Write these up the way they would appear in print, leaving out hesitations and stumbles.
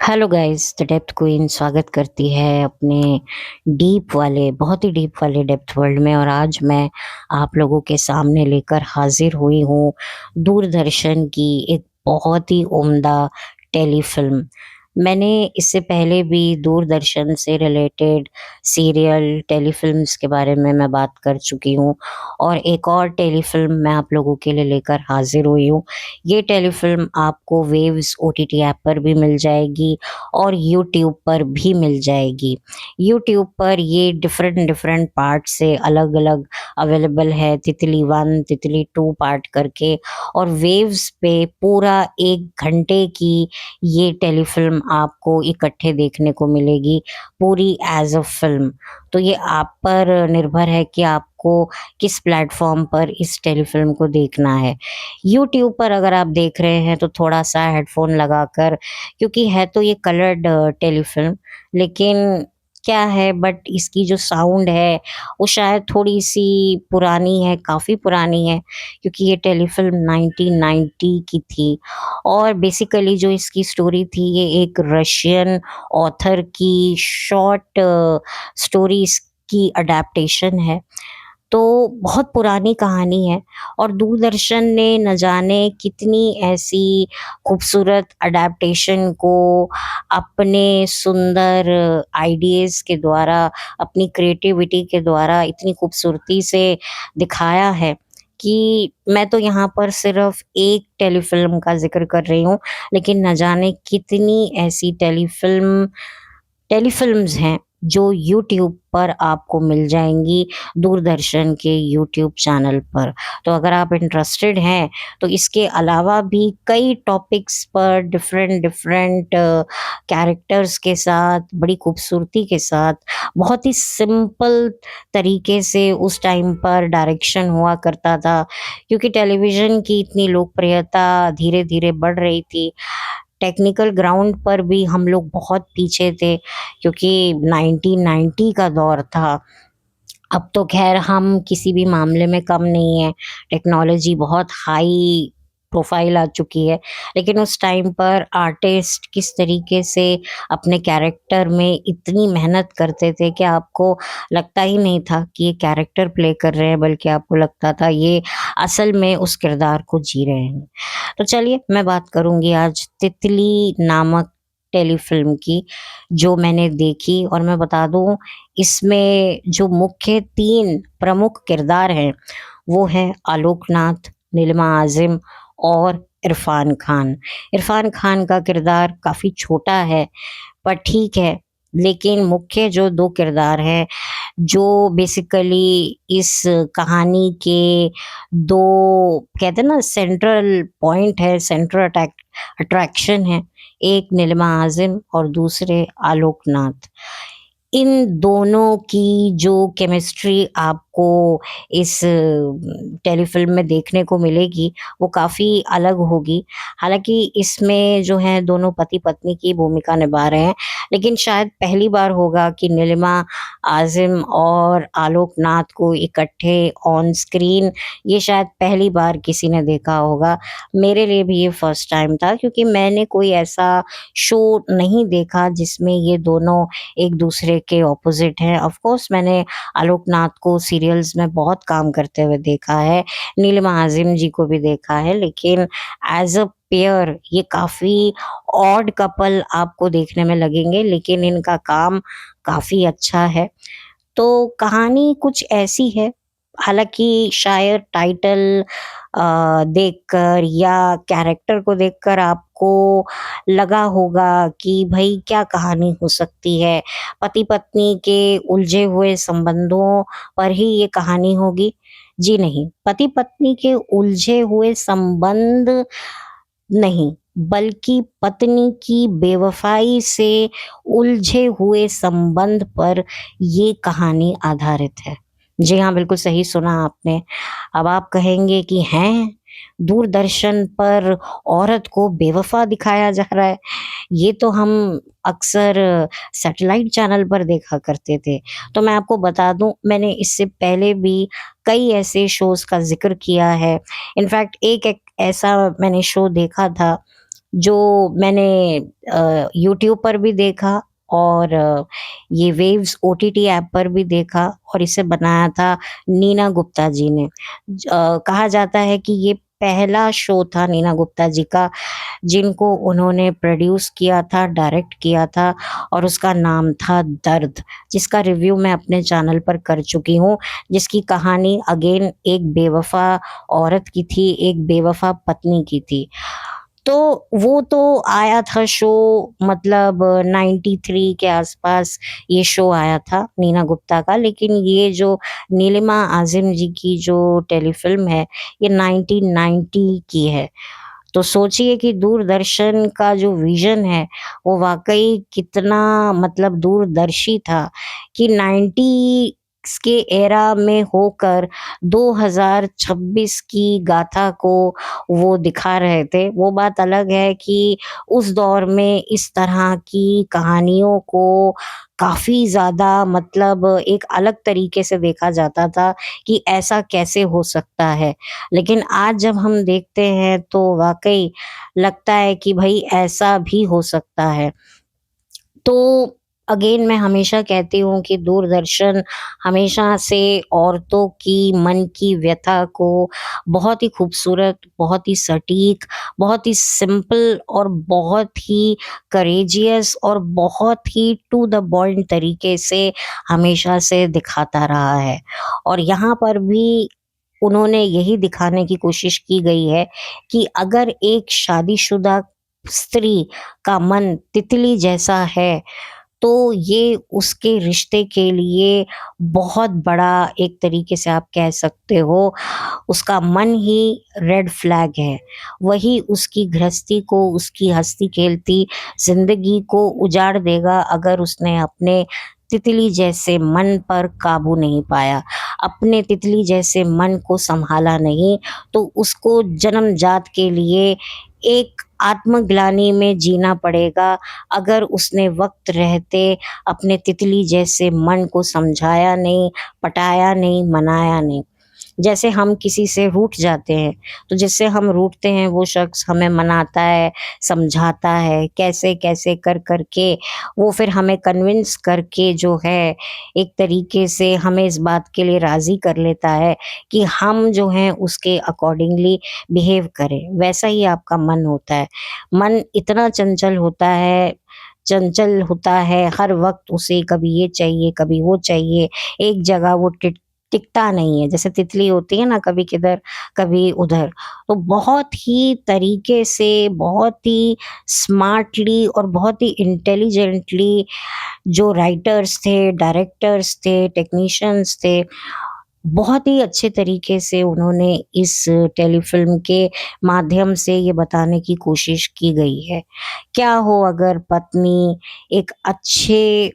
Hello guys, the depth queen स्वागत करती है अपने बहुत ही डीप वाले डेप्थ वर्ल्ड में। और आज मैं आप लोगों के सामने लेकर हाजिर हुई हूँ दूरदर्शन की एक बहुत ही उम्दा टेलीफिल्म। मैंने इससे पहले भी दूरदर्शन से रिलेटेड सीरियल टेलीफिल्म्स के बारे में मैं बात कर चुकी हूँ, और एक और टेलीफिल्म मैं आप लोगों के लिए लेकर हाजिर हुई हूँ। ये टेलीफिल्म आपको वेव्स ओटीटी ऐप पर भी मिल जाएगी और यूट्यूब पर भी मिल जाएगी। यूट्यूब पर ये डिफरेंट डिफरेंट पार्ट से अलग अलग अवेलेबल है, तितली 1 तितली 2 पार्ट करके। और वेव्स पे पूरा 1 घंटे की ये टेलीफिल्म आपको इकट्ठे देखने को मिलेगी, पूरी एज अ फिल्म। तो ये आप पर निर्भर है कि आपको किस प्लेटफॉर्म पर इस टेलीफिल्म को देखना है। यूट्यूब पर अगर आप देख रहे हैं तो थोड़ा-सा हेडफ़ोन लगाकर, क्योंकि है तो ये कलर्ड टेलीफ़िल्म, लेकिन क्या है, बट इसकी जो साउंड है वो शायद थोड़ी-सी पुरानी है, काफ़ी पुरानी है, क्योंकि ये टेलीफ़िल्म 1990 की थी। और बेसिकली जो इसकी स्टोरी थी, ये एक रशियन ऑथर की शॉर्ट स्टोरीज़ की अडैप्टेशन है। तो बहुत पुरानी कहानी है, और दूरदर्शन ने न जाने कितनी ऐसी खूबसूरत अडैप्टेशन को अपने सुंदर आइडियाज़ के द्वारा, अपनी क्रिएटिविटी के द्वारा इतनी खूबसूरती से दिखाया है कि मैं तो यहाँ पर सिर्फ़ एक टेलीफ़िल्म का ज़िक्र कर रही हूँ, लेकिन न जाने कितनी ऐसी टेलीफ़िल्म्स हैं जो यूट्यूब पर आपको मिल जाएँगी, दूरदर्शन के यूट्यूब चैनल पर। तो अगर आप इंटरेस्टेड हैं, तो इसके अलावा भी कई टॉपिक्स पर डिफ़रेंट डिफ़रेंट कैरेक्टर्स के साथ, बड़ी खूबसूरती के साथ, बहुत ही सिंपल तरीके से उस टाइम पर डायरेक्शन हुआ करता था, क्योंकि टेलीविज़न की इतनी लोकप्रियता धीरे-धीरे बढ़ रही थी। टेक्निकल ग्राउंड पर भी हम लोग बहुत पीछे थे, क्योंकि 1990 का दौर था। अब तो ख़ैर हम किसी भी मामले में कम नहीं हैं, टेक्नोलॉजी बहुत हाई प्रोफ़ाइल आ चुकी है। लेकिन उस टाइम पर आर्टिस्ट किस तरीके से अपने कैरेक्टर में इतनी मेहनत करते थे कि आपको लगता ही नहीं था कि ये कैरेक्टर प्ले कर रहे हैं, बल्कि आपको लगता था ये असल में उस किरदार को जी रहे हैं। तो चलिए मैं बात करूँगी आज तितली नामक टेलीफ़िल्म की, जो मैंने देखी। और मैं बता दूँ, इसमें जो मुख्य 3 प्रमुख किरदार हैं, वो हैं आलोकनाथ, नीलिमा आज़िम और इरफ़ान खान। इरफ़ान खान का किरदार काफ़ी छोटा है, पर ठीक है, लेकिन मुख्य जो 2 किरदार हैं, जो बेसिकली इस कहानी के 2 कहते हैं ना सेंट्रल पॉइंट है, सेंट्रल अट्रैक्शन है, एक नीलिमा आज़िम और दूसरे आलोकनाथ। इन दोनों की जो केमिस्ट्री आपको इस टेलीफ़िल्म में देखने को मिलेगी, वो काफ़ी अलग होगी। हालाँकि इसमें जो हैं दोनों पति-पत्नी की भूमिका निभा रहे हैं, लेकिन शायद पहली बार होगा कि नीलिमा आज़िम और आलोकनाथ को इकट्ठे ऑन स्क्रीन, ये शायद पहली बार किसी ने देखा होगा। मेरे लिए भी ये फर्स्ट टाइम था, क्योंकि मैंने कोई ऐसा शो नहीं देखा जिसमें ये दोनों एक दूसरे के ऑपोजिट हैं। ऑफ कोर्स मैंने आलोकनाथ को सीरियल्स में बहुत काम करते हुए देखा है, नीलिमा आज़िम जी को भी देखा है, लेकिन एज़ अ पेयर ये काफ़ी ऑड कपल आपको देखने में लगेंगे, लेकिन इनका काम काफ़ी अच्छा है। तो कहानी कुछ ऐसी है, हालाँकि शायद टाइटल देखकर या कैरेक्टर को देखकर आपको लगा होगा कि भई क्या कहानी हो सकती है, पति-पत्नी के उलझे हुए संबंधों पर ही ये कहानी होगी? जी नहीं, पति-पत्नी के उलझे हुए संबंध नहीं, बल्कि पत्नी की बेवफ़ाई से उलझे हुए संबंध पर ये कहानी आधारित है। जी हाँ, बिल्कुल सही सुना आपने। अब आप कहेंगे कि हैं, दूरदर्शन पर औरत को बेवफ़ा दिखाया जा रहा है। ये तो हम अक्सर सैटेलाइट चैनल पर देखा करते थे। तो मैं आपको बता दूँ, मैंने इससे पहले भी कई ऐसे शोज़ का ज़िक्र किया है। इनफैक्ट एक एक ऐसा मैंने शो देखा था, जो मैंने यूट्यूब पर भी देखा और ये वेव्स ओटीटी ऐप पर भी देखा और इसे बनाया था नीना गुप्ता जी ने। कहा जाता है कि ये पहला शो था नीना गुप्ता जी का जिनको उन्होंने प्रोड्यूस किया था, डायरेक्ट किया था और उसका नाम था दर्द, जिसका रिव्यू मैं अपने चैनल पर कर चुकी हूँ, जिसकी कहानी अगेन एक बेवफ़ा औरत की थी, एक बेवफ़ा पत्नी की थी। तो वो तो आया था शो, मतलब 93 के आसपास ये शो आया था नीना गुप्ता का, लेकिन ये जो नीलिमा आज़िम जी की जो टेलीफ़िल्म है, ये 1990 की है। तो सोचिए कि दूरदर्शन का जो विज़न है, वो वाक़ई कितना मतलब दूरदर्शी था कि 90s के एरा में होकर 2026 की गाथा को वो दिखा रहे थे। वो बात अलग है कि उस दौर में इस तरह की कहानियों को काफ़ी ज़्यादा मतलब एक अलग तरीके से देखा जाता था कि ऐसा कैसे हो सकता है। लेकिन आज जब हम देखते हैं तो वाक़ई लगता है कि भई ऐसा भी हो सकता है। तो अगेन मैं हमेशा कहती हूँ कि दूरदर्शन हमेशा से औरतों की मन की व्यथा को बहुत ही खूबसूरत, बहुत ही सटीक, बहुत ही सिंपल और बहुत ही करेजियस और बहुत ही टू द पॉइंट तरीके से हमेशा से दिखाता रहा है। और यहाँ पर भी उन्होंने यही दिखाने की कोशिश की गई है कि अगर एक शादीशुदा स्त्री का मन तितली जैसा है, तो ये उसके रिश्ते के लिए बहुत बड़ा एक तरीके से आप कह सकते हो, उसका मन ही रेड फ्लैग है। वही उसकी गृहस्थी को, उसकी हँसती-खेलती ज़िंदगी को उजाड़ देगा अगर उसने अपने तितली जैसे मन पर काबू नहीं पाया। अपने तितली जैसे मन को सँभाला नहीं, तो उसको जन्मजात के लिए एक आत्मग्लानि में जीना पड़ेगा अगर उसने वक़्त रहते अपने तितली जैसे मन को समझाया नहीं, पटाया नहीं, मनाया नहीं। जैसे हम किसी से रूठ जाते हैं, तो जिससे हम रूठते हैं वो शख़्स हमें मनाता है, समझाता है, कैसे-कैसे कर के वो फिर हमें कन्विंस करके जो है एक तरीके से हमें इस बात के लिए राज़ी कर लेता है कि हम जो हैं उसके अकॉर्डिंगली बिहेव करें। वैसा ही आपका मन होता है। मन इतना चंचल होता है, हर वक़्त उसे कभी ये चाहिए, कभी वो चाहिए, एक जगह वो टिकता नहीं है। जैसे तितली होती है ना, कभी किधर, कभी उधर। तो बहुत ही तरीके से, बहुत ही स्मार्टली और बहुत ही इंटेलिजेंटली जो राइटर्स थे, डायरेक्टर्स थे, टेक्नीशियंस थे, बहुत ही अच्छे तरीके से उन्होंने इस टेलीफ़िल्म के माध्यम से ये बताने की कोशिश की गई है। क्या हो अगर पत्नी एक अच्छे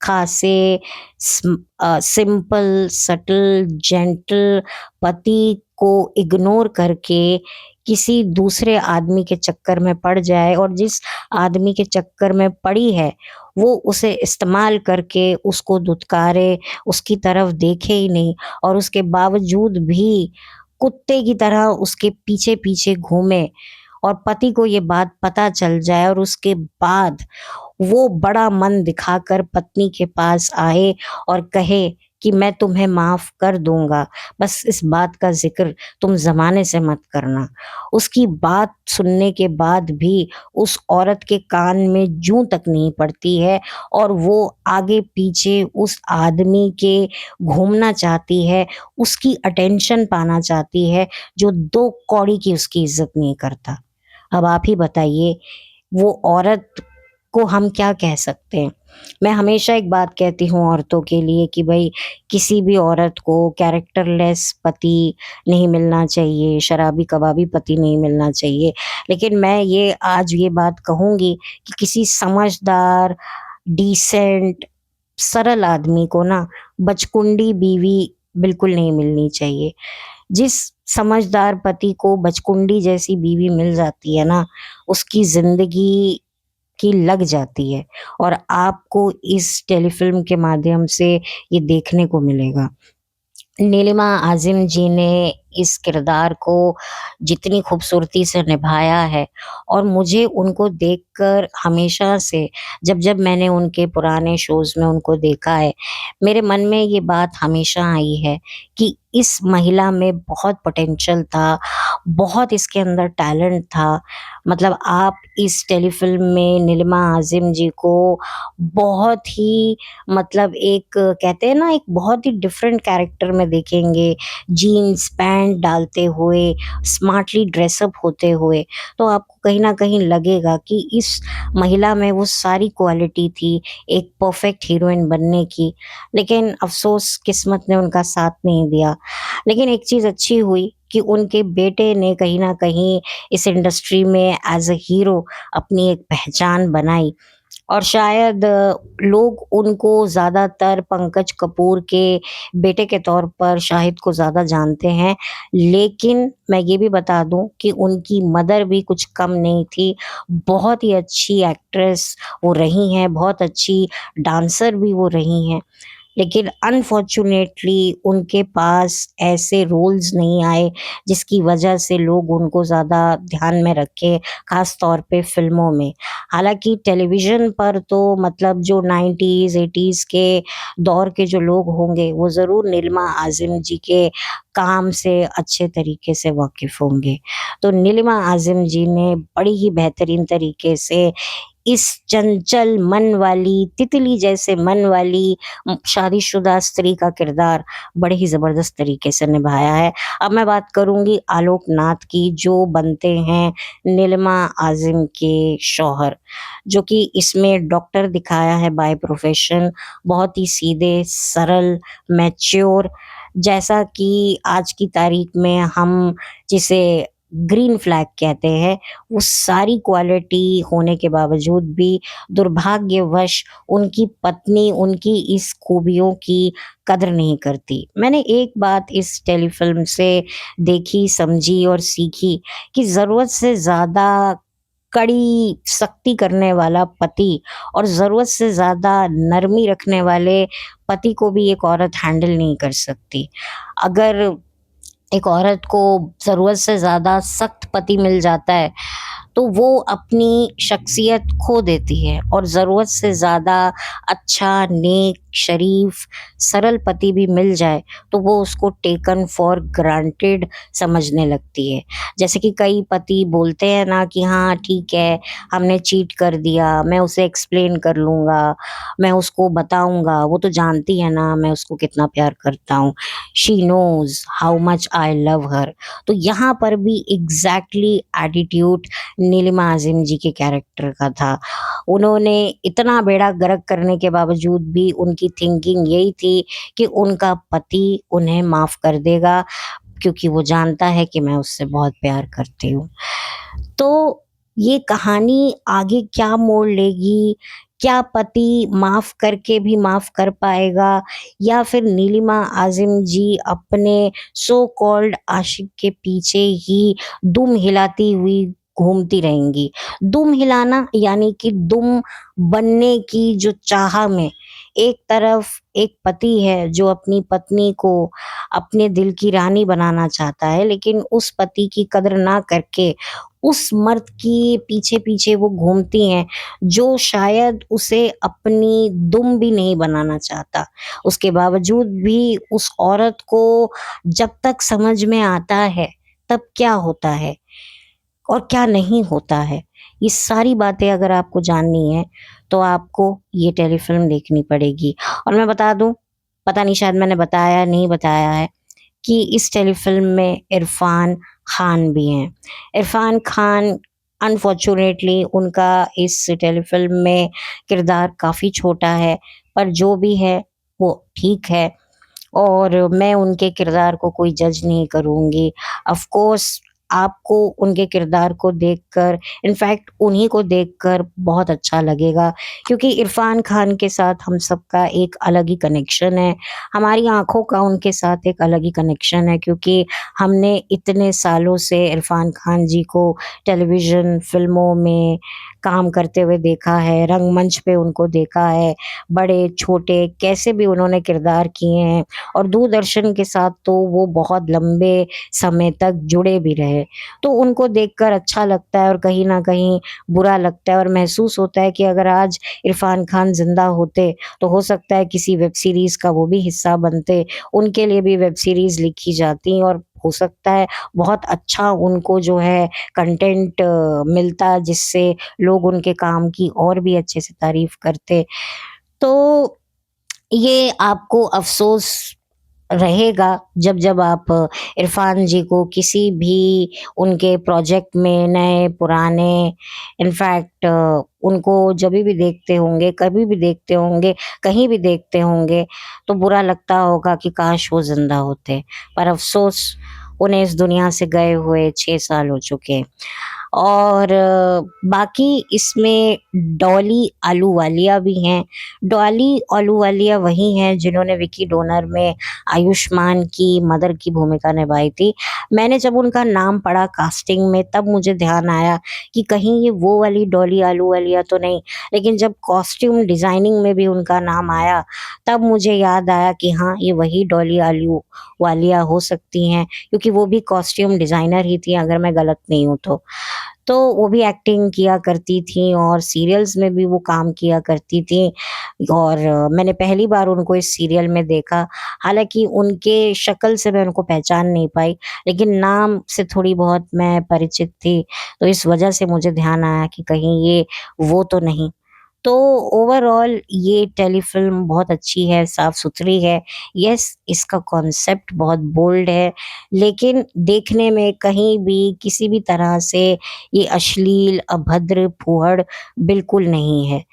खासे सिंपल, सटल, जेंटल पति को इग्नोर करके किसी दूसरे आदमी के चक्कर में पड़ जाए और जिस आदमी के चक्कर में पड़ी है, वो उसे इस्तेमाल करके उसको धुतकारे, उसकी तरफ देखे ही नहीं और उसके बावजूद भी कुत्ते की तरह उसके पीछे-पीछे घूमे और पति को ये बात पता चल जाए और उसके बाद वो बड़ा मन दिखाकर पत्नी के पास आए और कहे कि मैं तुम्हें माफ़ कर दूँगा, बस इस बात का ज़िक्र तुम ज़माने से मत करना। उसकी बात सुनने के बाद भी उस औरत के कान में जूँ तक नहीं पड़ती है और वो आगे-पीछे उस आदमी के घूमना चाहती है, उसकी अटेंशन पाना चाहती है, जो 2 कौड़ी की उसकी इज़्ज़त नहीं करता। अब आप ही बताइए, वो औरत को हम क्या कह सकते हैं? मैं हमेशा एक बात कहती हूँ औरतों के लिए कि भई किसी भी औरत को कैरेक्टरलेस पति नहीं मिलना चाहिए, शराबी-कबाबी पति नहीं मिलना चाहिए। लेकिन मैं ये आज ये बात कहूँगी कि किसी समझदार, डिसेंट, सरल आदमी को ना बचकुंडी बीवी बिल्कुल नहीं मिलनी चाहिए। जिस समझदार पति को बचकुंडी जैसी बीवी मिल जाती है ना, उसकी ज़िंदगी की लग जाती है और आपको इस टेलीफ़िल्म के माध्यम से ये देखने को मिलेगा। नीलिमा आज़िम जी ने इस किरदार को जितनी खूबसूरती से निभाया है और मुझे उनको देखकर हमेशा से जब-जब मैंने उनके पुराने शोज़ में उनको देखा है, मेरे मन में ये बात हमेशा आई है कि इस महिला में बहुत पोटेंशियल था, बहुत इसके अंदर टैलेंट था। मतलब आप इस टेलीफ़िल्म में नीलिमा आज़िम जी को बहुत ही मतलब एक कहते हैं ना एक बहुत ही डिफरेंट कैरेक्टर में देखेंगे, जीन्स पैंट डालते हुए, स्मार्टली ड्रेसअप होते हुए, तो आपको कहीं न कहीं लगेगा कि इस महिला में वो सारी क्वालिटी थी, एक परफेक्ट हीरोइन बनने की। लेकिन अफ़सोस किस्मत ने उनका साथ नहीं दिया। लेकिन एक चीज़ अच्छी हुई कि उनके बेटे ने कहीं न कहीं इस इंडस्ट्री में एज़ अ हीरो अपनी एक पहचान बनाई और शायद लोग उनको ज़्यादातर पंकज कपूर के बेटे के तौर पर शाहिद को ज़्यादा जानते हैं। लेकिन मैं ये भी बता दूँ कि उनकी मदर भी कुछ कम नहीं थी। बहुत ही अच्छी एक्ट्रेस वो रही हैं, बहुत अच्छी डांसर भी वो रही हैं। लेकिन अनफॉर्च्यूनेटली उनके पास ऐसे रोल्स नहीं आए जिसकी वजह से लोग उनको ज़्यादा ध्यान में रखें, ख़ास तौर पे फ़िल्मों में। हालाँकि टेलीविज़न पर तो मतलब जो 90s 80s के दौर के जो लोग होंगे, वो ज़रूर नीलिमा आज़िम जी के काम से अच्छे तरीके से वाकिफ़ होंगे। तो नीलिमा आज़िम जी ने बड़ी ही बेहतरीन तरीके से इस चंचल मन वाली, तितली जैसे मन वाली शादीशुदा स्त्री का किरदार बड़े ही ज़बरदस्त तरीके से निभाया है। अब मैं बात करूँगी आलोक नाथ की जो बनते हैं नीलिमा आज़िम के शौहर, जो कि इसमें डॉक्टर दिखाया है बाय प्रोफ़ेशन, बहुत ही सीधे, सरल, मैच्योर जैसा कि आज की तारीख में हम जिसे ग्रीन फ्लैग कहते हैं, वो सारी क्वालिटी होने के बावजूद भी दुर्भाग्यवश उनकी पत्नी उनकी इस खूबियों की कदर नहीं करती। मैंने एक बात इस टेलीफ़िल्म से देखी, समझी और सीखी कि ज़रूरत से ज़्यादा कड़ी सख्ती करने वाला पति और ज़रूरत से ज़्यादा नरमी रखने वाले पति को भी एक औरत हैंडल नहीं कर सकती। अगर एक औरत को ज़रूरत से ज़्यादा सख्त पति मिल जाता है, तो वो अपनी शख्सियत खो देती है और ज़रूरत से ज़्यादा अच्छा, नेक, शरीफ, सरल पति भी मिल जाए, तो वो उसको टेकन फॉर ग्रांटेड समझने लगती है। जैसे कि कई पति बोलते हैं ना कि हाँ, ठीक है, हमने चीट कर दिया, मैं उसे एक्सप्लेन कर लूँगा, मैं उसको बताऊँगा, वो तो जानती है ना मैं उसको कितना प्यार करता हूँ। She knows how much I love हर। तो यहाँ पर भी एग्ज़ैक्टली एटीट्यूड नीलिमा आज़िम जी के कैरेक्टर का था। उन्होंने इतना बेड़ा गर्क करने के बावजूद भी उनकी थिंकिंग यही थी कि उनका पति उन्हें माफ़ कर देगा क्योंकि वो जानता है कि मैं उससे बहुत प्यार करती हूँ। तो ये कहानी आगे क्या मोड़ लेगी? क्या पति माफ़ करके भी माफ़ कर पाएगा या फिर नीलिमा आज़िम जी अपने सो कॉल्ड आशिक के पीछे ही दुम हिलाती हुई घूमती रहेंगी? दुम हिलाना यानी कि दुम बनने की जो चाह में एक तरफ एक पति है जो अपनी पत्नी को अपने दिल की रानी बनाना चाहता है, लेकिन उस पति की कदर ना करके उस मर्द के पीछे-पीछे वो घूमती हैं, जो शायद उसे अपनी दुम भी नहीं बनाना चाहता। उसके बावजूद भी उस औरत को जब तक समझ में आता है, तब क्या होता है और क्या नहीं होता है। ये सारी बातें अगर आपको जाननी है, तो आपको ये टेलीफ़िल्म देखनी पड़ेगी। और मैं बता दूँ, पता नहीं शायद मैंने बताया नहीं बताया है कि इस टेलीफ़िल्म में इरफ़ान खान भी हैं। इरफ़ान खान अनफ़ॉर्च्युनेटली उनका इस टेलीफ़िल्म में किरदार काफ़ी छोटा है, पर जो भी है वो ठीक है और मैं उनके किरदार को कोई जज नहीं करूँगी। ऑफ़ कोर्स आपको उनके किरदार को देखकर इनफ़ैक्ट उन्हीं को देखकर बहुत अच्छा लगेगा क्योंकि इरफ़ान खान के साथ हम सबका एक अलग ही कनेक्शन है। हमारी आँखों का उनके साथ एक अलग ही कनेक्शन है क्योंकि हमने इतने सालों से इरफ़ान खान जी को टेलीविज़न, फ़िल्मों में काम करते हुए देखा है, रंगमंच पे उनको देखा है, बड़े-छोटे कैसे भी उन्होंने किरदार किए हैं और दूरदर्शन के साथ तो वो बहुत लंबे समय तक जुड़े भी रहे। तो उनको देखकर अच्छा लगता है और कहीं न कहीं बुरा लगता है और महसूस होता है कि अगर आज इरफ़ान खान ज़िंदा होते, तो हो सकता है किसी वेब सीरीज़ का वो भी हिस्सा बनते, उनके लिए भी वेब सीरीज़ लिखी जाती और हो सकता है बहुत अच्छा उनको जो है कंटेंट मिलता जिससे लोग उनके काम की और भी अच्छे से तारीफ़ करते। तो ये आपको अफ़सोस रहेगा जब-जब आप इरफ़ान जी को किसी भी उनके प्रोजेक्ट में नए पुराने इनफैक्ट उनको जभी भी देखते होंगे, कभी भी देखते होंगे, कहीं भी देखते होंगे, तो बुरा लगता होगा कि काश वो ज़िंदा होते। पर अफ़सोस उन्हें इस दुनिया से गए हुए 6 साल हो चुके हैं। और बाकी इसमें डॉली आलूवालिया भी हैं। डॉली आलूवालिया वही हैं जिन्होंने विकी डोनर में आयुष्मान की मदर की भूमिका निभाई थी। मैंने जब उनका नाम पढ़ा कास्टिंग में तब मुझे ध्यान आया कि कहीं ये वो वाली डॉली आलूवालिया तो नहीं, लेकिन जब कॉस्ट्यूम डिज़ाइनिंग में भी उनका नाम आया, तब मुझे याद आया कि हाँ, ये वही डॉली आलूवालिया हो सकती हैं क्योंकि वो भी कॉस्ट्यूम डिज़ाइनर ही थी अगर मैं गलत नहीं हूँ तो। तो वो भी एक्टिंग किया करती थीं और सीरियल्स में भी वो काम किया करती थीं और मैंने पहली बार उनको इस सीरियल में देखा। हालाँकि उनके शक्ल से मैं उनको पहचान नहीं पाई, लेकिन नाम से थोड़ी बहुत मैं परिचित थी, तो इस वजह से मुझे ध्यान आया कि कहीं ये वो तो नहीं। तो ओवरऑल ये टेलीफ़िल्म बहुत अच्छी है, साफ़-सुथरी है। येस, इसका कॉन्सेप्ट बहुत बोल्ड है, लेकिन देखने में कहीं भी किसी भी तरह से ये अश्लील, अभद्र, फूहड़ बिल्कुल नहीं है।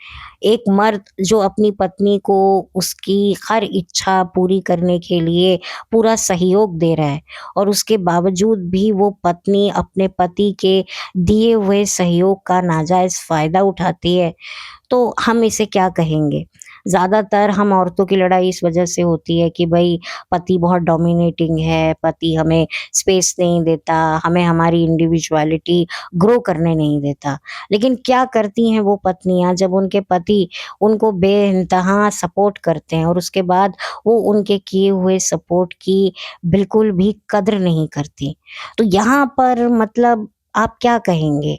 एक मर्द जो अपनी पत्नी को उसकी हर इच्छा पूरी करने के लिए पूरा सहयोग दे रहा है और उसके बावजूद भी वो पत्नी अपने पति के दिए हुए सहयोग का नाजायज़ फ़ायदा उठाती है, तो हम इसे क्या कहेंगे? ज़्यादातर हम औरतों की लड़ाई इस वजह से होती है कि भई पति बहुत डोमिनेटिंग है, पति हमें स्पेस नहीं देता, हमें हमारी इंडिविडुअलिटी ग्रो करने नहीं देता। लेकिन क्या करती हैं वो पत्नियाँ जब उनके पति उनको बेइंतहा सपोर्ट करते हैं और उसके बाद वो उनके किए हुए सपोर्ट की बिल्कुल भी कद्र नहीं करती। तो यहाँ पर मतलब आप क्या कहेंगे?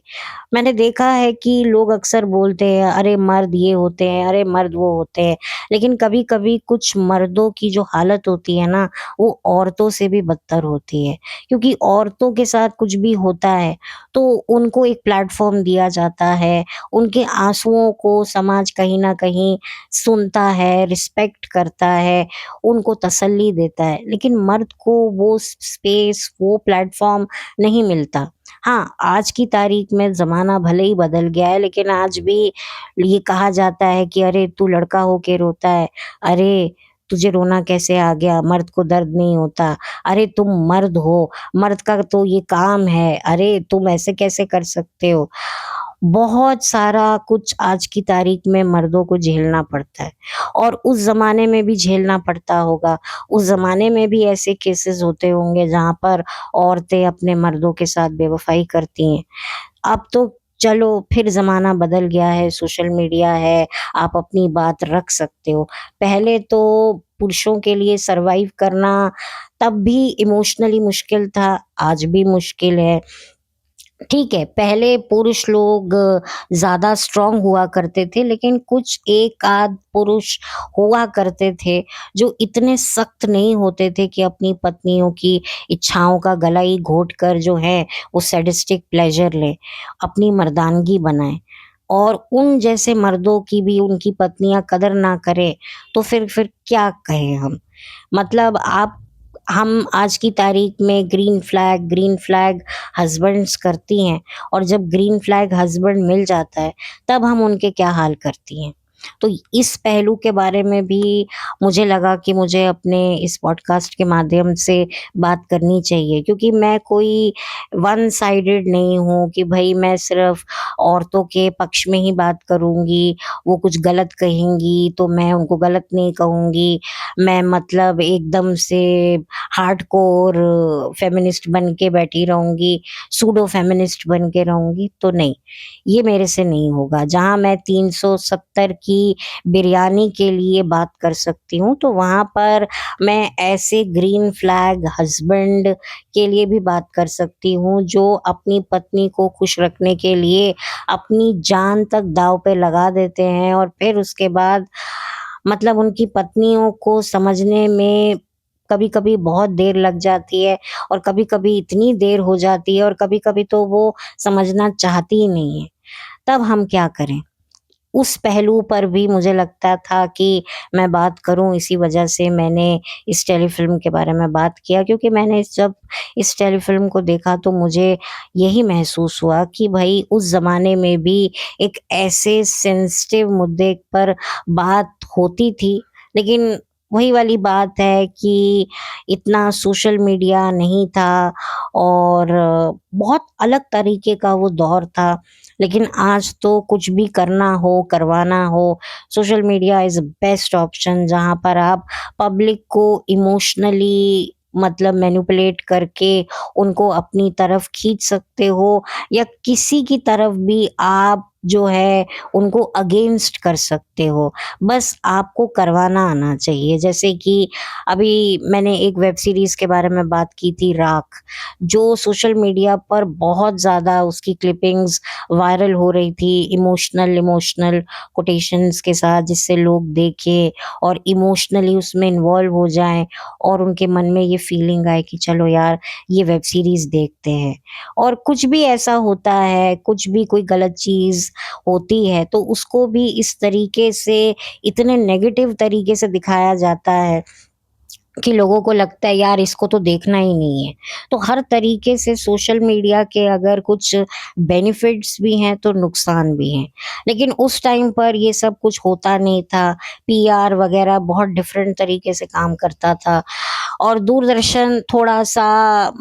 मैंने देखा है कि लोग अक्सर बोलते हैं, अरे मर्द ये होते हैं, अरे मर्द वो होते हैं। लेकिन कभी-कभी कुछ मर्दों की जो हालत होती है ना, वो औरतों से भी बदतर होती है। क्योंकि औरतों के साथ कुछ भी होता है, तो उनको एक प्लेटफ़ॉर्म दिया जाता है, उनके आँसुओं को समाज कहीं न कहीं सुनता है, रिस्पेक्ट करता है, उनको तसल्ली देता है। लेकिन मर्द को वो स्पेस, वो प्लेटफ़ॉर्म नहीं मिलता। हाँ, आज की तारीख में ज़माना भले ही बदल गया है, लेकिन आज भी ये कहा जाता है कि अरे तू लड़का हो के रोता है, अरे तुझे रोना कैसे आ गया, मर्द को दर्द नहीं होता, अरे तुम मर्द हो, मर्द का तो ये काम है, अरे तुम ऐसे कैसे कर सकते हो? बहुत सारा कुछ आज की तारीख में मर्दों को झेलना पड़ता है और उस ज़माने में भी झेलना पड़ता होगा। उस ज़माने में भी ऐसे केसेस होते होंगे जहाँ पर औरतें अपने मर्दों के साथ बेवफ़ाई करती हैं। अब तो चलो फिर ज़माना बदल गया है, सोशल मीडिया है, आप अपनी बात रख सकते हो। पहले तो पुरुषों के लिए सर्वाइव करना तब भी इमोशनली मुश्किल था, आज भी मुश्किल है। ठीक है, पहले पुरुष लोग ज़्यादा स्ट्रॉन्ग हुआ करते थे, लेकिन कुछ एक आध पुरुष हुआ करते थे, जो इतने सख्त नहीं होते थे कि अपनी पत्नियों की इच्छाओं का गला ही घोट कर जो है, वो सैडिस्टिक प्लेज़र लें, अपनी मर्दानगी बनाएँ। और उन जैसे मर्दों की भी उनकी पत्नियाँ कदर ना करें, तो फिर क्या कहें हम? मतलब आप हम आज की तारीख में ग्रीन फ्लैग हस्बैंड्स करती हैं और जब ग्रीन फ्लैग हस्बैंड मिल जाता है, तब हम उनके क्या हाल करती हैं। तो इस पहलू के बारे में भी मुझे लगा कि मुझे अपने इस पॉडकास्ट के माध्यम से बात करनी चाहिए क्योंकि मैं कोई वन साइडेड नहीं हूँ कि भई मैं सिर्फ़ औरतों के पक्ष में ही बात करूँगी, वो कुछ गलत कहेंगी तो मैं उनको गलत नहीं कहूँगी। मैं मतलब एकदम से हार्डकोर फेमिनिस्ट बन के बैठी रहूँगी, सूडो फेमिनिस्ट बन के रहूँगी, तो नहीं, ये मेरे से नहीं होगा। जहाँ मैं 370 की बिरयानी के लिए बात कर सकती हूँ, तो वहाँ पर मैं ऐसे ग्रीन फ्लैग हस्बैंड के लिए भी बात कर सकती हूँ, जो अपनी पत्नी को खुश रखने के लिए अपनी जान तक दाँव पे लगा देते हैं और फिर उसके बाद मतलब उनकी पत्नियों को समझने में कभी-कभी बहुत देर लग जाती है और कभी-कभी इतनी देर हो जाती है और कभी-कभी तो वो समझना चाहती ही नहीं है। तब हम क्या करें? उस पहलू पर भी मुझे लगता था कि मैं बात करूँ, इसी वजह से मैंने इस टेलीफ़िल्म के बारे में बात किया, क्योंकि मैंने जब इस टेलीफ़िल्म को देखा तो मुझे यही महसूस हुआ कि भई उस ज़माने में भी एक ऐसे सेंसिटिव मुद्दे पर बात होती थी, लेकिन वही वाली बात है कि इतना सोशल मीडिया नहीं था और बहुत अलग तरीके का वो दौर था। लेकिन आज तो कुछ भी करना हो, करवाना हो, social media is best option, जहाँ पर आप पब्लिक को इमोशनली मतलब मैनिपुलेट करके उनको अपनी तरफ खींच सकते हो या किसी की तरफ भी आप जो है उनको अगेंस्ट कर सकते हो। बस आपको करवाना आना चाहिए। जैसे कि अभी मैंने एक वेब सीरीज़ के बारे में बात की थी, राख, जो सोशल मीडिया पर बहुत ज़्यादा उसकी क्लिपिंग्स वायरल हो रही थी, इमोशनल इमोशनल कोटेशंस के साथ, जिससे लोग देखें और इमोशनली उसमें इन्वॉल्व हो जाएँ और उनके मन में ये फीलिंग आए कि चलो यार ये वेब सीरीज़ देखते हैं। और कुछ भी ऐसा होता है, कुछ भी कोई गलत चीज़ होती है तो उसको भी इस तरीके से इतने नेगेटिव तरीके से दिखाया जाता है कि लोगों को लगता है यार इसको तो देखना ही नहीं है। तो हर तरीके से सोशल मीडिया के अगर कुछ बेनिफिट्स भी हैं तो नुकसान भी हैं। लेकिन उस टाइम पर ये सब कुछ होता नहीं था। पीआर वगैरह बहुत डिफरेंट तरीके से काम करता था और दूरदर्शन थोड़ा-सा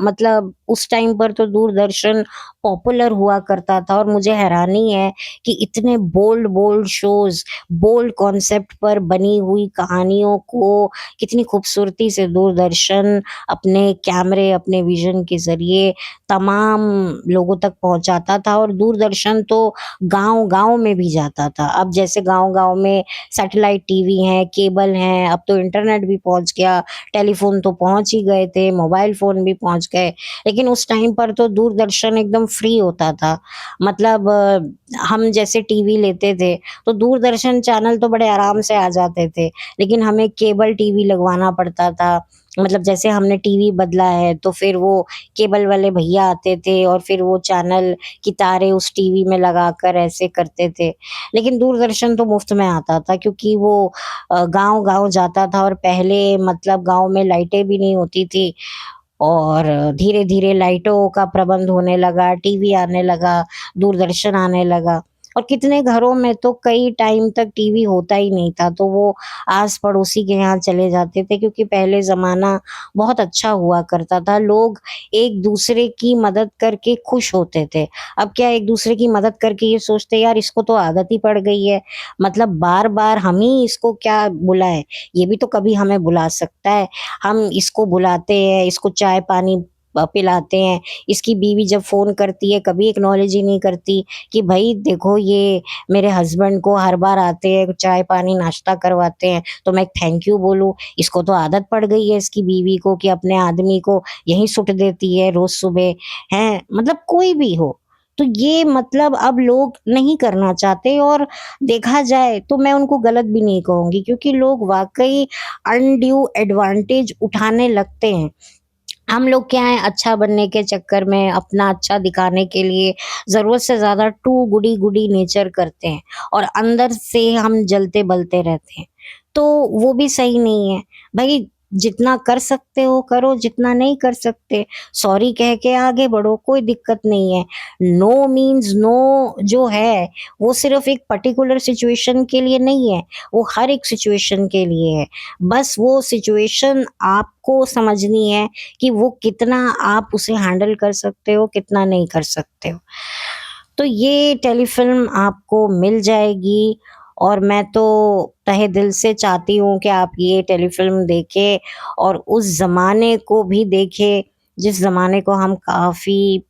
मतलब उस टाइम पर तो दूरदर्शन पॉपुलर हुआ करता था और मुझे हैरानी है कि इतने बोल्ड-बोल्ड शोज़, बोल्ड कॉन्सेप्ट पर बनी हुई कहानियों को कितनी खूबसूरती से दूरदर्शन अपने कैमरे, अपने विज़न के ज़रिए तमाम लोगों तक पहुँचाता था और दूरदर्शन तो गाँव-गाँव में भी जाता था। अब जैसे गाँव-गाँव में सैटेलाइट टीवी हैं, केबल हैं, अब तो इंटरनेट भी पहुँच गया, टेलीफ़ोन तो पहुँच ही गए थे, मोबाइल फ़ोन भी पहुँच गए। लेकिन उस टाइम पर तो दूरदर्शन एकदम फ्री होता था। मतलब हम जैसे टीवी लेते थे, तो दूरदर्शन चैनल तो बड़े आराम से आ जाते थे। लेकिन हमें केबल टीवी लगवाना पड़ता था। मतलब जैसे हमने टीवी बदला है तो फिर वो केबल वाले भैया आते थे और फिर वो चैनल की तारें उस टीवी में लगाकर ऐसे करते थे। लेकिन दूरदर्शन तो मुफ़्त में आता था क्योंकि वो गाँव-गाँव जाता था और पहले मतलब गाँव में लाइटें भी नहीं होती थी और धीरे-धीरे लाइटों का प्रबंध होने लगा, टीवी आने लगा, दूरदर्शन आने लगा और कितने घरों में तो कई टाइम तक टीवी होता ही नहीं था, तो वो आस-पड़ोसी के यहाँ चले जाते थे क्योंकि पहले ज़माना बहुत अच्छा हुआ करता था। लोग एक-दूसरे की मदद करके खुश होते थे। अब क्या एक-दूसरे की मदद करके ये सोचते हैं यार इसको तो आदत ही पड़ गई है, मतलब बार-बार हम ही इसको क्या बुलाएँ, ये भी तो कभी हमें बुला सकता है। हम इसको बुलाते हैं, इसको चाय-पानी पिलाते हैं, इसकी बीवी जब फ़ोन करती है कभी एक्नॉलेज ही नहीं करती कि भई देखो ये मेरे हस्बैंड को हर बार आते हैं, चाय-पानी, नाश्ता करवाते हैं, तो मैं थैंक यू बोलूँ। इसको तो आदत पड़ गई है इसकी बीवी को कि अपने आदमी को यहीं सुट देती है रोज़ सुबह, हैं? मतलब कोई भी हो। तो ये मतलब अब लोग नहीं करना चाहते और देखा जाए तो मैं उनको गलत भी नहीं कहूँगी क्योंकि लोग वाक़ई अनड्यू एडवांटेज उठाने लगते हैं। हम लोग क्या है अच्छा बनने के चक्कर में अपना अच्छा दिखाने के लिए ज़रूरत से ज़्यादा टू गुडी गुडी नेचर करते हैं और अंदर से हम जलते-बलते रहते हैं। तो वो भी सही नहीं है। भई जितना कर सकते हो करो, जितना नहीं कर सकते सॉरी कह के आगे बढ़ो, कोई दिक्कत नहीं है। नो मीन्स नो जो है वो सिर्फ़ एक पर्टिकुलर सिचुएशन के लिए नहीं है, वो हर एक सिचुएशन के लिए है। बस वो सिचुएशन आपको समझनी है कि वो कितना आप उसे हैंडल कर सकते हो, कितना नहीं कर सकते हो। तो ये टेलीफ़िल्म आपको मिल जाएगी और मैं तो तहे दिल से चाहती हूँ कि आप ये टेलीफ़िल्म देखें और उस ज़माने को भी देखें, जिस ज़माने को हम काफ़ी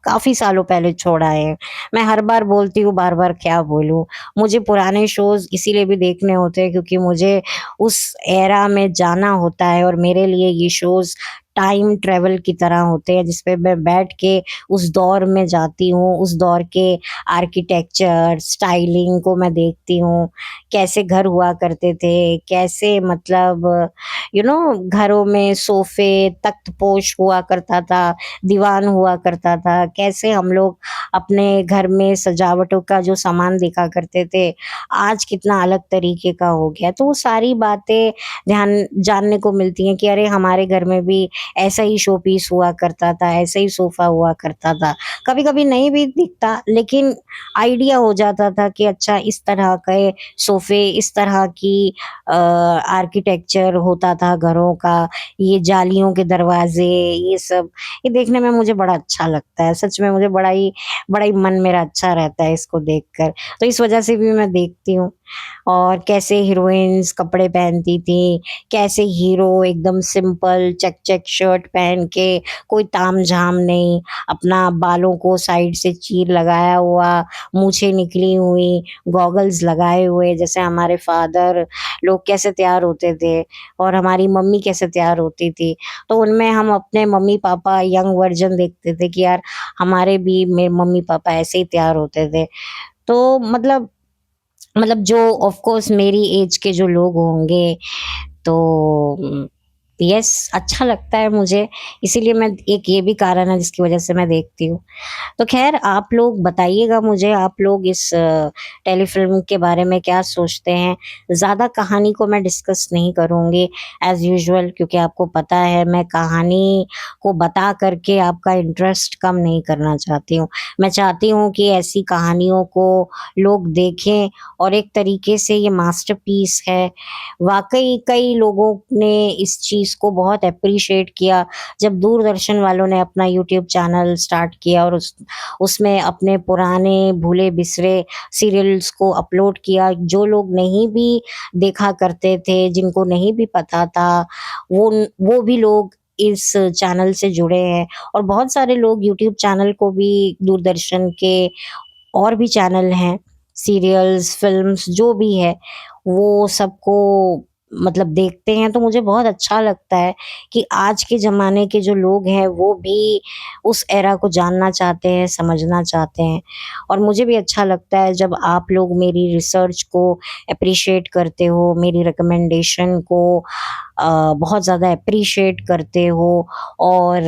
काफ़ी सालों पहले छोड़ आए हैं। मैं हर बार बोलती हूँ, बार-बार क्या बोलूँ? मुझे पुराने शोज़ इसीलिए भी देखने होते हैं क्योंकि मुझे उस एरा में जाना होता है और मेरे लिए ये शोज़ टाइम ट्रैवल की तरह होते हैं, जिस पे मैं बैठ के उस दौर में जाती हूँ, उस दौर के आर्किटेक्चर, स्टाइलिंग को मैं देखती हूँ, कैसे घर हुआ करते थे, कैसे मतलब घरों में सोफ़े, तख्तपोश हुआ करता था, दीवान हुआ करता था, कैसे हम लोग अपने घर में सजावटों का जो सामान देखा करते थे, आज कितना अलग तरीके का हो गया है। तो वो सारी बातें ध्यान जानने को मिलती हैं कि अरे! हमारे घर में भी ऐसा ही शो पीस हुआ करता था, ऐसा ही सोफ़ा हुआ करता था। कभी-कभी नहीं भी दिखता, लेकिन आइडिया हो जाता था कि अच्छा इस तरह के सोफ़े, इस तरह की आर्किटेक्चर होता था घरों का, ये जालियों के दरवाज़े, ये सब ये देखने में मुझे बड़ा अच्छा लगता है। सच में मुझे बड़ा ही मन मेरा अच्छा रहता है इसको देखकर। तो इस वज़ह से भी मैं देखती हूँ और कैसे हीरोइन्स कपड़े पहनती थीं, कैसे हीरो एकदम सिंपल चेक शर्ट पहन के, कोई तामझाम नहीं, अपना बालों को साइड से चीर लगाया हुआ, मूंछें निकली हुई, गॉगल्स लगाए हुए, जैसे हमारे फादर लोग कैसे तैयार होते थे और हमारी मम्मी कैसे तैयार होती थी। तो उनमें हम अपने मम्मी-पापा यंग वर्ज़न देखते थे कि यार हमारे भी मेरे मम्मी-पापा ऐसे ही तैयार होते थे। तो मतलब जो ऑफ़ कोर्स मेरी ऐज के जो लोग होंगे तो यस अच्छा लगता है मुझे, इसीलिए मैं एक ये भी कारण है जिसकी वज़ह से मैं देखती हूँ। तो ख़ैर आप लोग बताइएगा मुझे आप लोग इस टेलीफ़िल्म के बारे में क्या सोचते हैं? ज़्यादा कहानी को मैं डिस्कस नहीं करूँगी एज़ यूजुअल क्योंकि आपको पता है मैं कहानी को बता कर के आपका इंटरेस्ट कम नहीं करना चाहती हूँ। मैं चाहती हूँ कि ऐसी कहानियों को लोग देखें और एक तरीके से ये मास्टरपीस है। वाक़ई कई लोगों ने इस चीज़ को बहुत एप्रिशिएट किया जब दूरदर्शन वालों ने अपना यूट्यूब चैनल स्टार्ट किया और उसमें अपने पुराने भूले-बिसरे सीरियल्स को अपलोड किया। जो लोग नहीं भी देखा करते थे, जिनको नहीं भी पता था, वो भी लोग इस चैनल से जुड़े हैं और बहुत सारे लोग यूट्यूब चैनल को भी दूरदर्शन के और भी चैनल हैं, सीरियल्स, फ़िल्म्स जो भी है, वो सबको मतलब देखते हैं, तो मुझे बहुत अच्छा लगता है कि आज के ज़माने के जो लोग हैं, वो भी उस एरा को जानना चाहते हैं, समझना चाहते हैं और मुझे भी अच्छा लगता है जब आप लोग मेरी रिसर्च को एप्रिशिएट करते हो, मेरी रिकमेंडेशन को बहुत ज़्यादा एप्रिशिएट करते हो और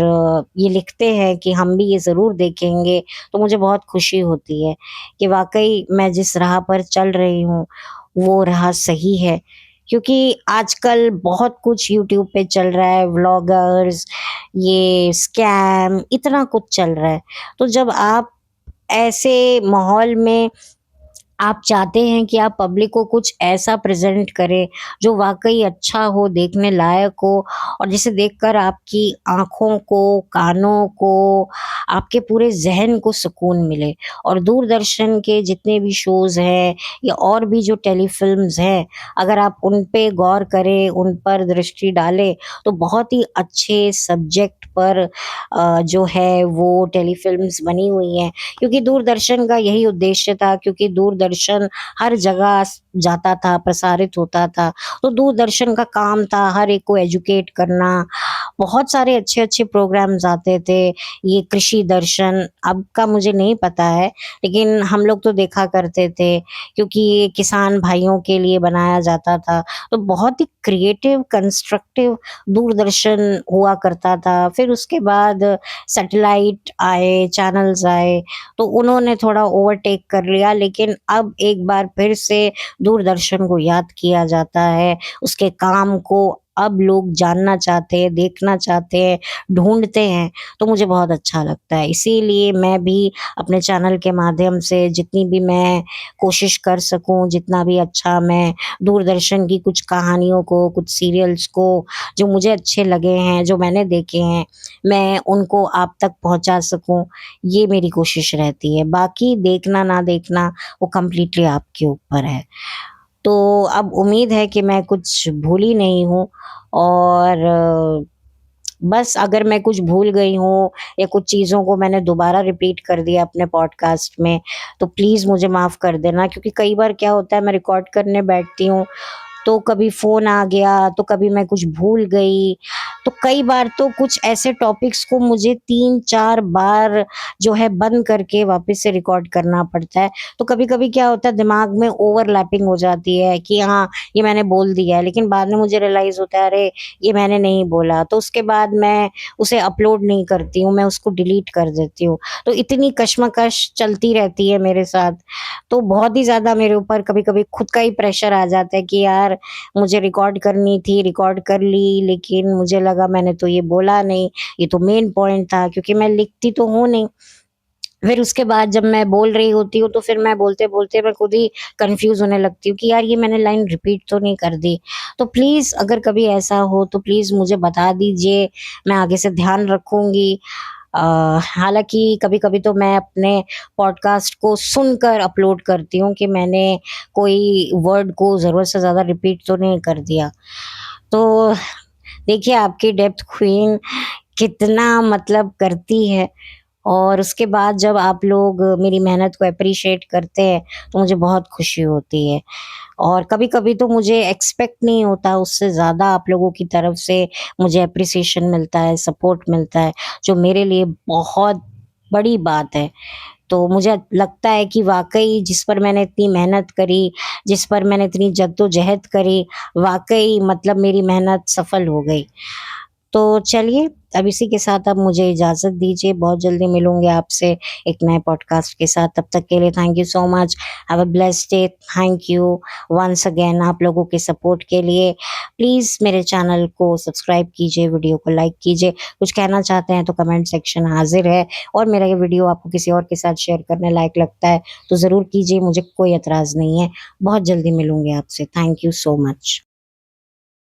ये लिखते हैं कि हम भी ये ज़रूर देखेंगे, तो मुझे बहुत खुशी होती है कि वाक़ई मैं जिस राह पर चल रही हूँ, वो राह सही है। क्योंकि आजकल बहुत कुछ यूट्यूब पे चल रहा है, व्लॉगर्स, ये स्कैम, इतना कुछ चल रहा है। तो जब आप ऐसे माहौल में आप चाहते हैं कि आप पब्लिक को कुछ ऐसा प्रेज़ेंट करें, जो वाक़ई अच्छा हो, देखने लायक हो और जिसे देखकर आपकी आँखों को, कानों को, आपके पूरे ज़हन को सुकून मिले। और दूरदर्शन के जितने भी शोज़ हैं या और भी जो टेलीफ़िल्म्स हैं, अगर आप उन पे गौर करें, उन पर दृष्टि डालें, तो बहुत ही अच्छे सब्जेक्ट पर जो है वो टेलीफ़िल्म्स बनी हुई हैं। क्योंकि दूरदर्शन का यही उद्देश्य था क्योंकि दूरदर्शन हर जगह जाता था, प्रसारित होता था। तो दूरदर्शन का काम था हर एक को एजुकेट करना। बहुत सारे अच्छे-अच्छे प्रोग्राम्स आते थे। ये कृषि दर्शन अब का मुझे नहीं पता है, लेकिन हम लोग तो देखा करते थे क्योंकि ये किसान भाइयों के लिए बनाया जाता था। तो बहुत ही क्रिएटिव, कंस्ट्रक्टिव दूरदर्शन हुआ करता था। फिर उसके बाद सैटेलाइट आए, चैनल्स आए, तो उन्होंने थोड़ा ओवरटेक कर लिया लेकिन अब एक बार फिर से दूरदर्शन को याद किया जाता है, उसके काम को अब लोग जानना चाहते हैं, देखना चाहते हैं, ढूँढते हैं, तो मुझे बहुत अच्छा लगता है। इसीलिए मैं भी अपने चैनल के माध्यम से जितनी भी मैं कोशिश कर सकूँ, जितना भी अच्छा मैं दूरदर्शन की कुछ कहानियों को, कुछ सीरियल्स को जो मुझे अच्छे लगे हैं, जो मैंने देखे हैं, मैं उनको आप तक पहुँचा सकूँ, ये मेरी कोशिश रहती है। बाकी देखना ना देखना वो कंप्लीटली आपके ऊपर है। तो अब उम्मीद है कि मैं कुछ भूली नहीं हूँ और बस अगर मैं कुछ भूल गई हूँ या कुछ चीज़ों को मैंने दोबारा रिपीट कर दिया अपने पॉडकास्ट में, तो प्लीज़ मुझे माफ़ कर देना क्योंकि कई बार क्या होता है मैं रिकॉर्ड करने बैठती हूँ, तो कभी फ़ोन आ गया, तो कभी मैं कुछ भूल गई। तो कई बार तो कुछ ऐसे टॉपिक्स को मुझे 3-4 बार जो है बंद करके वापस से रिकॉर्ड करना पड़ता है। तो कभी-कभी क्या होता है दिमाग में ओवरलैपिंग हो जाती है कि हाँ, ये मैंने बोल दिया है, लेकिन बाद में मुझे रियलाइज़ होता है अरे! ये मैंने नहीं बोला। तो उसके बाद मैं उसे अपलोड नहीं करती हूँ, मैं उसको डिलीट कर देती हूँ। तो इतनी कशमकश चलती रहती है मेरे साथ। तो बहुत ही ज़्यादा मेरे ऊपर कभी-कभी खुद का ही प्रेशर आ जाता है कि यार मुझे रिकॉर्ड करनी थी, रिकॉर्ड कर ली, लेकिन मुझे लगा मैंने तो ये बोला नहीं, ये तो मेन पॉइंट था क्योंकि मैं लिखती तो हूँ नहीं। फिर उसके बाद जब मैं बोल रही होती हूँ, तो फिर मैं बोलते-बोलते मैं खुद ही कन्फ्यूज़ होने लगती हूँ कि यार ये मैंने लाइन रिपीट तो नहीं कर दी। तो प्लीज़ अगर कभी ऐसा हो तो प्लीज़ मुझे बता दीजिए, मैं आगे से ध्यान रखूँगी। अ, हालाँकि कभी-कभी तो मैं अपने पॉडकास्ट को सुनकर अपलोड करती हूँ कि मैंने कोई वर्ड को ज़रूरत से ज़्यादा रिपीट तो नहीं कर दिया। तो देखिए आपकी डेप्थ क्वीन कितना मतलब करती है और उसके बाद जब आप लोग मेरी मेहनत को एप्रिशिएट करते हैं, तो मुझे बहुत खुशी होती है। और कभी-कभी तो मुझे एक्सपेक्ट नहीं होता उससे ज़्यादा आप लोगों की तरफ से मुझे एप्रिसिएशन मिलता है, सपोर्ट मिलता है, जो मेरे लिए बहुत बड़ी बात है। तो मुझे लगता है कि वाक़ई जिस पर मैंने इतनी मेहनत करी, जिस पर मैंने इतनी जद्दोजहद करी, वाक़ई मतलब मेरी मेहनत सफल हो गई। तो चलिए, अब इसी के साथ अब मुझे इजाज़त दीजिए, बहुत जल्दी मिलूँगी आपसे एक नए पॉडकास्ट के साथ, तब तक के लिए thank you so much, have a blessed day, thank you once again आप लोगों के सपोर्ट के लिए। प्लीज़ मेरे चैनल को सब्सक्राइब कीजिए, वीडियो को लाइक कीजिए, कुछ कहना चाहते हैं तो कमेंट सेक्शन हाज़िर है और मेरा ये वीडियो आपको किसी और के साथ शेयर करने लायक लगता है, तो ज़रूर कीजिए, मुझे कोई एतराज़ नहीं है। बहुत जल्दी मिलूँगी आपसे, थैंक यू सो मच।